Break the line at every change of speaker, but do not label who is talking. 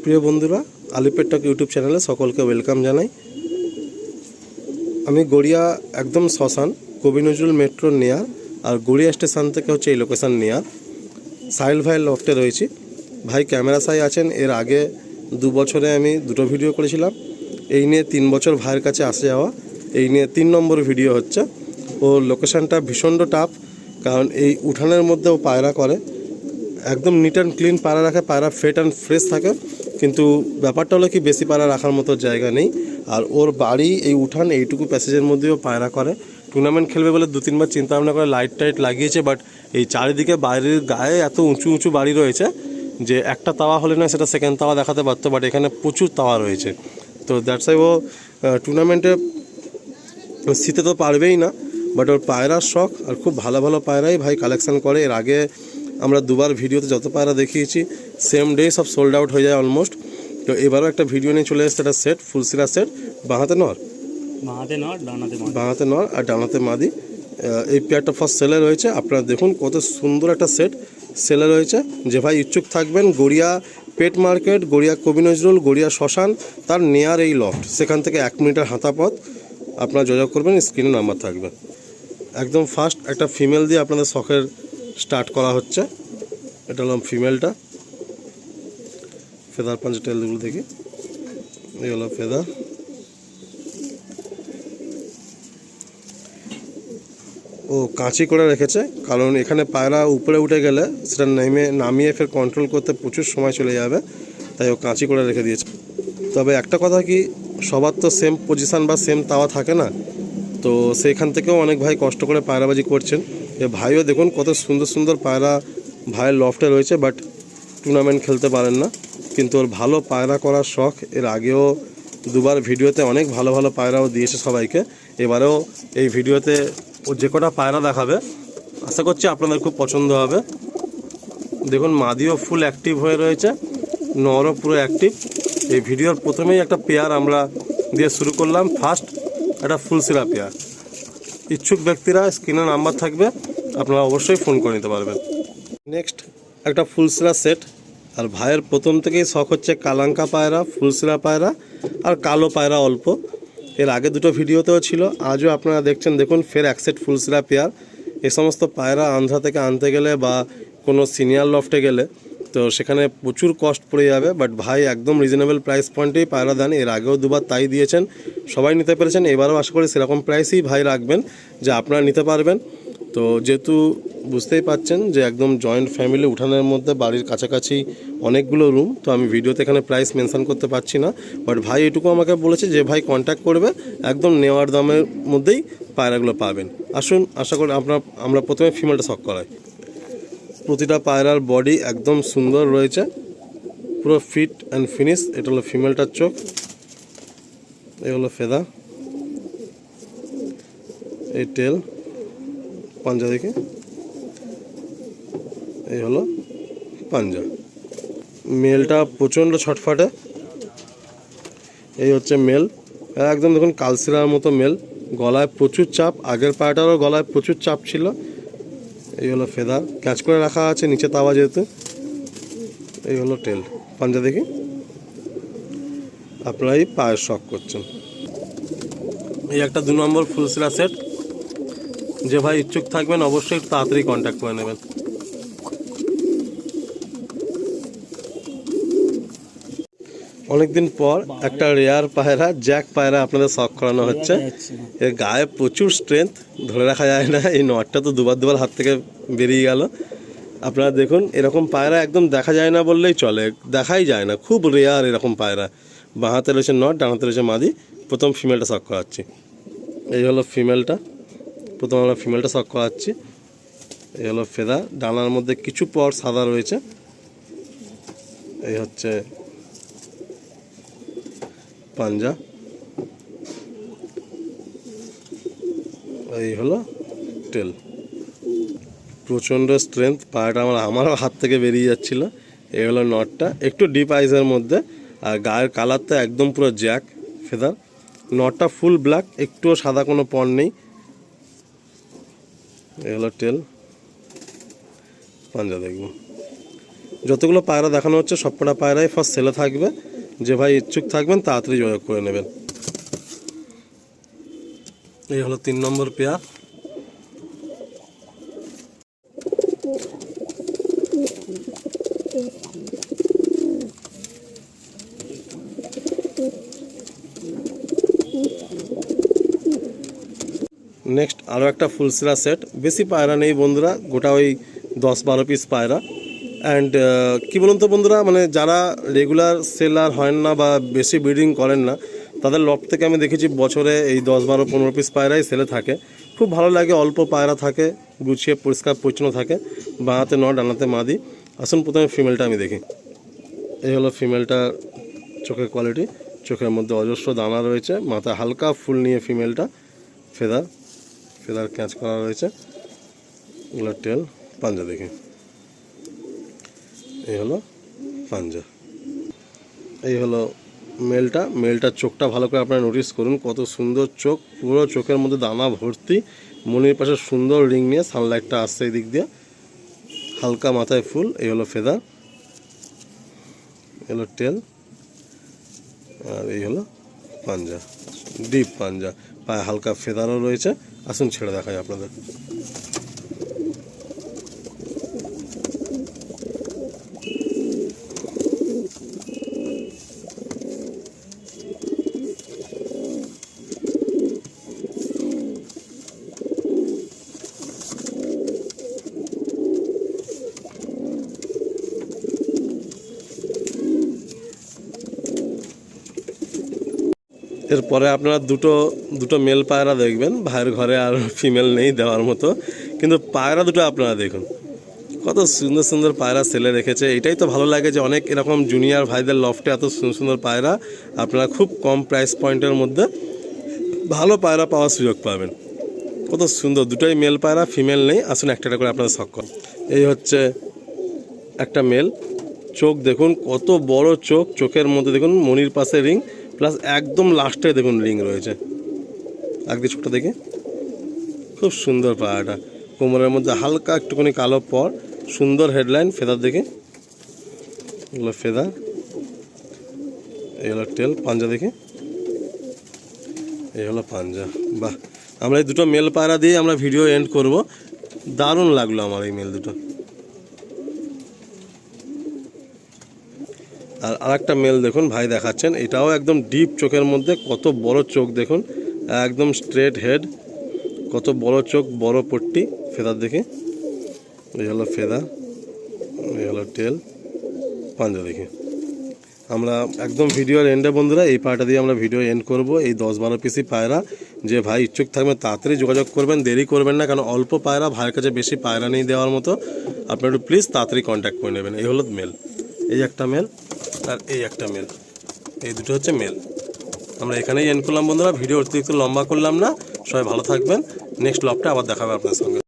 প্রিয় বন্ধুরা, আলিপেট টক ইউটিউব চ্যানেলে সকলকে ওয়েলকাম জানাই। আমি গড়িয়া একদম শ্মশান কবি নজরুল মেট্রো নিয়ার, আর গড়িয়া স্টেশন থেকে হচ্ছে এই লোকেশান নিয়ার সাহিল ভাইয়ের লফটে রয়েছি। ভাই ক্যামেরা সাই আছেন। এর আগে 2 বছরে আমি 2টো ভিডিও করেছিলাম। এই নিয়ে 3 বছর ভাইয়ের কাছে আসে যাওয়া, এই নিয়ে 3 নম্বর ভিডিও হচ্ছে। ও লোকেশানটা ভীষণ টাফ, কারণ এই উঠানের মধ্যেও পায়রা করে, একদম নিট অ্যান্ড ক্লিন পায়রা রাখে, পায়রা ফিট অ্যান্ড ফ্রেশ থাকে। কিন্তু ব্যাপারটা হলো কি, বেশি পায়রা রাখার মতো জায়গা নেই। আর ওর বাড়ি এই উঠান, এইটুকু প্যাসেজের মধ্যেও পায়রা করে। টুর্নামেন্ট খেলবে বলে 2-3 বার চিন্তা ভাবনা করে লাইট টাইট লাগিয়েছে, বাট এই চারিদিকে বাইরের গায়ে এত উঁচু উঁচু বাড়ি রয়েছে যে একটা তাওয়া হলে না সেটা সেকেন্ড তাওয়া দেখাতে পারতো, বাট এখানে প্রচুর তাওয়া রয়েছে। তো দ্যাটস ওয়াই ও টুর্নামেন্টে শীতে তো পারবেই না, বাট ওর পায়রার শখ, আর খুব ভালো ভালো পায়রাই ভাই কালেকশান করে। এর আগে আমরা 2 বার ভিডিওতে যত পায়রা দেখিয়েছি সেম ডে সব সোল্ড আউট হয়ে যায় অলমোস্ট। তো এবারও একটা ভিডিও নিয়ে চলে এসেছে, একটা সেট, ফুলসিরা সেট, বাঁহাতে নর আর ডানাতে মাদি। এই পেয়ারটা ফার্স্ট সেলে রয়েছে। আপনারা দেখুন কত সুন্দর একটা সেট সেলে রয়েছে। যে ভাই ইচ্ছুক থাকবেন, গড়িয়া পেট মার্কেট, গড়িয়া কবি নজরুল, গড়িয়া শ্মশান, তার নেয়ার এই লফট, সেখান থেকে 1 মিনিটের হাঁটা পথ। আপনারা যোগাযোগ করবেন, স্ক্রিনে নাম্বার থাকবে। একদম ফার্স্ট একটা ফিমেল দিয়ে আপনাদের শখের স্টার্ট করা হচ্ছে। এটা হলো ফিমেলটা, ফেদার পাঞ্চ টেলগুলো দেখি। এই হলো ফেদার। ও কাঁচি করে রেখেছে, কারণ এখানে পায়রা উপরে উঠে গেলে সেটা নামিয়ে ফের কন্ট্রোল করতে প্রচুর সময় চলে যাবে, তাই ও কাঁচি করে রেখে দিয়েছে। তবে একটা কথা কি, সবার তো সেম পজিশান বা সেম তাওয়া থাকে না, তো সেইখান থেকেও অনেক ভাই কষ্ট করে পায়রাবাজি করছেন। এ ভাইও দেখুন কত সুন্দর সুন্দর পায়রা ভাইয়ের লফটে রয়েছে, বাট টুর্নামেন্ট খেলতে পারেন না। কিন্তু ওর ভালো পায়রা করার শখ। এর আগেও 2 বার ভিডিওতে অনেক ভালো ভালো পায়রাও দিয়েছে সবাইকে। এবারেও এই ভিডিওতে ও যে কটা পায়রা দেখাবে আশা করছি আপনাদের খুব পছন্দ হবে। দেখুন মাদিও ফুল অ্যাক্টিভ হয়ে রয়েছে, নরও পুরো অ্যাক্টিভ। এই ভিডিওর প্রথমেই একটা পেয়ার আমরা দিয়ে শুরু করলাম, ফার্স্ট একটা ফুলসিরা পেয়ার। ইচ্ছুক ব্যক্তিরা স্ক্রিনে নাম্বার থাকবে, আপনারা অবশ্যই ফোন করে নিতে পারবেন। নেক্সট একটা ফুলসিরা সেট। আর ভাইয়ের প্রথম থেকেই শখ হচ্ছে কালাঙ্কা পায়রা, ফুলসিরা পায়রা আর কালো পায়রা অল্প। এর আগে 2টো ভিডিওতেও ছিল, আজও আপনারা দেখছেন। দেখুন ফের 1 সেট ফুলসিরা পেয়ার। এ সমস্ত পায়রা আন্ধ্রা থেকে আনতে গেলে বা কোনো সিনিয়র লফটে গেলে তো সেখানে প্রচুর কস্ট পড়ে যাবে, বাট ভাই একদম রিজনেবল প্রাইস পয়েন্টেই পায়রা দেন। এর আগেও 2 বার তাই দিয়েছেন, সবাই নিতে পেরেছেন। এবারও আশা করি সেরকম প্রাইসেই ভাই রাখবেন যে আপনারা নিতে পারবেন। তো যেহেতু বুঝতেই পাচ্ছেন যে একদম জয়েন্ট ফ্যামিলি, উঠানের মধ্যে বাড়ির কাছাকাছি অনেকগুলো রুম, তো আমি ভিডিওতে এখানে প্রাইস মেনশন করতে পারছি না, বাট ভাই এটুকু আমাকে বলেছে যে ভাই কন্ট্যাক্ট করবে, একদম নেওয়ার দামের মধ্যেই পায়রাগুলো পাবেন। আসুন, আশা করি আমরা প্রথমে ফিমেলটা শখ করাই। প্রতিটা পায়রার বডি একদম সুন্দর রয়েছে, পুরো ফিট অ্যান্ড ফিনিশ। এটা হলো ফিমেলটার চোখ, এই হলো ফেদা, এই টেল, পাঞ্জা দেখে, এই হলো পাঞ্জা। মেলটা প্রচণ্ড ছটফাটে, এই হচ্ছে মেল। একদম দেখুন কালসিরার মতো মেল, গলায় প্রচুর চাপ, আগের পায়রাটারও গলায় প্রচুর চাপ ছিল। এই হলো ফেদার, ক্যাচ করে রাখা আছে নিচে তাওয়া যেহেতু। এই হলো টেল, পাঞ্জা দেখি। আপনারাই পায়ের শখ করছেন। এই একটা 2 নম্বর ফুলসিরা সেট। যে ভাই ইচ্ছুক থাকবেন অবশ্যই একটু তাড়াতাড়ি কন্ট্যাক্ট করে নেবেন। অনেকদিন পর একটা রেয়ার পায়রা, জ্যাক পায়রা আপনাদের শখ করানো হচ্ছে। এর গায়ে প্রচুর স্ট্রেংথ, ধরে রাখা যায় না। এই নটটা তো 2 বার হাত থেকে বেরিয়ে গেল। আপনারা দেখুন এরকম পায়রা একদম দেখা যায় না বললেই চলে, দেখাই যায় না, খুব রেয়ার এরকম পায়রা। বাঁহাতে রয়েছে নট, ডানাতে রয়েছে মাদি। প্রথম ফিমেলটা শখ করাচ্ছি। এই হলো ফিমেলটা, প্রথম আমরা ফিমেলটা শখ করাচ্ছি। এই হলো ফেদা, ডানার মধ্যে কিছু পর সাদা রয়েছে। এই হচ্ছে পাঞ্জা, এই হলো টেল। প্রচণ্ড স্ট্রেংথ পায়রাটা, আমারও হাত থেকে বেরিয়ে যাচ্ছিল। এই হলো নটটা, একটু ডিপ আইসের মধ্যে, আর গায়ের কালারটা একদম পুরো জ্যাক ফেদার। নটটা ফুল ব্ল্যাক, একটুও সাদা কোনো পণ নেই। এই হলো টেল, পাঞ্জা দেখব। যতগুলো পায়রা দেখানো হচ্ছে সবকটা পায়রাই ফার্স্ট সেলে থাকবে। যে ভাই ইচ্ছুক থাকবেন তাড়াতাড়ি যোগাযোগ করে নেবেন। এই হলো 3 নম্বর পেয়ার। নেক্সট আরও একটা ফুলসেরা সেট, বেশি পায়রা নেই বন্ধুরা, গোটা ওই 10-12 পিস পায়রা। অ্যান্ড কী বলুন তো বন্ধুরা, মানে যারা রেগুলার সেলার হয় না বা বেশি ব্রিডিং করেন না, তাদের লফট থেকে আমি দেখেছি বছরে এই 10-12-15 পিস পায়রাই সেলে থাকে। খুব ভালো লাগে, অল্প পায়রা থাকে, গুছিয়ে পরিষ্কার পরিচ্ছন্ন থাকে, বাঁহাতে নট ডানাতে মাদি। আসুন প্রথমে ফিমেলটা আমি দেখি। এই হলো ফিমেলটার চোখের কোয়ালিটি, চোখের মধ্যে অজস্র দানা রয়েছে, মাথায় হালকা ফুল নিয়ে ফিমেলটা, ফেদার ক্যাচ করা রয়েছে, এগুলো টেল। পাঞ্জা দেখি, এই হলো পাঞ্জা। এই হলো মেলটার চোখটা ভালো করে আপনারা নোটিস করুন, কত সুন্দর চোখ, পুরো চোখের মধ্যে দানা ভর্তি, মনির পাশে সুন্দর রিং নিয়ে সানলাইটটা আসছে এই দিক দিয়ে, হালকা মাথায় ফুল। এই হলো ফেদার, এলো টেল, আর এই হলো পাঞ্জা, ডিপ পাঞ্জা, পায়ে হালকা ফেদারও রয়েছে। আসুন ছেড়ে দেখাই আপনাদের। এরপরে আপনারা দুটো মেল পায়রা দেখবেন, ভাইয়ের ঘরে আর ফিমেল নেই দেওয়ার মতো, কিন্তু পায়রা দুটো আপনারা দেখুন, কত সুন্দর সুন্দর পায়রা সেলে রেখেছে। এটাই তো ভালো লাগে যে অনেক এরকম জুনিয়র ভাইদের লফটে এত সুন্দর সুন্দর পায়রা আপনারা খুব কম প্রাইস পয়েন্টের মধ্যে ভালো পায়রা পাওয়ার সুযোগ পাবেন। কত সুন্দর, দুটোই মেল পায়রা, ফিমেল নেই। আসুন একটা করে আপনাদের সক্ষম। এই হচ্ছে একটা মেল, চোখ দেখুন কত বড় চোখ, চোখের মধ্যে দেখুন মনির পাশে রিং, প্লাস একদম লাস্টে দেখুন রিং রয়েছে। একদিকে চোখটা দেখে খুব সুন্দর পায়রাটা, কোমরের মধ্যে হালকা একটুখানি কালো পর, সুন্দর হেডলাইন, ফেদার দেখে, এগুলো ফেদার, এই হলো টেল। পাঞ্জা দেখে, এই হলো পাঞ্জা। বাহ, আমরা এই দুটো মেল পায়রা দিয়ে আমরা ভিডিও এন্ড করব। দারুণ লাগলো আমার এই মেল দুটো। আর আরেকটা মেল দেখুন ভাই দেখাচ্ছেন, এটাও একদম ডিপ চোখের মধ্যে, কত বড় চোখ দেখুন, একদম স্ট্রেট হেড, কত বড় চোখ, বড় পট্টি, ফেদার দেখে, এই হলো ফেদার, এই হলো টেল। পাঞ্জা দেখে আমরা একদম ভিডিওর এন্ডে বন্ধুরা এই পায়রাটা দিয়ে আমরা ভিডিও এন্ড করব। এই 10-12 পিসি পায়রা, যে ভাই ইচ্ছুক থাকবেন তাড়াতাড়ি যোগাযোগ করবেন, দেরি করবেন না, কারণ অল্প পায়রা, ভাইয়ের কাছে বেশি পায়রা নেই দেওয়ার মতো। আপনারা একটু প্লিজ তাড়াতাড়ি কন্ট্যাক্ট করে নেবেন। এই হলো মেল, এই একটা মেল আর এই একটা মেল, এই দুটো হচ্ছে মেল। আমরা এখানেই এন্ড করলাম বন্ধুরা, ভিডিও অতিরিক্ত লম্বা করলাম না। সবাই ভালো থাকবেন, নেক্সট লফটে আবার দেখাবে আপনার সঙ্গে।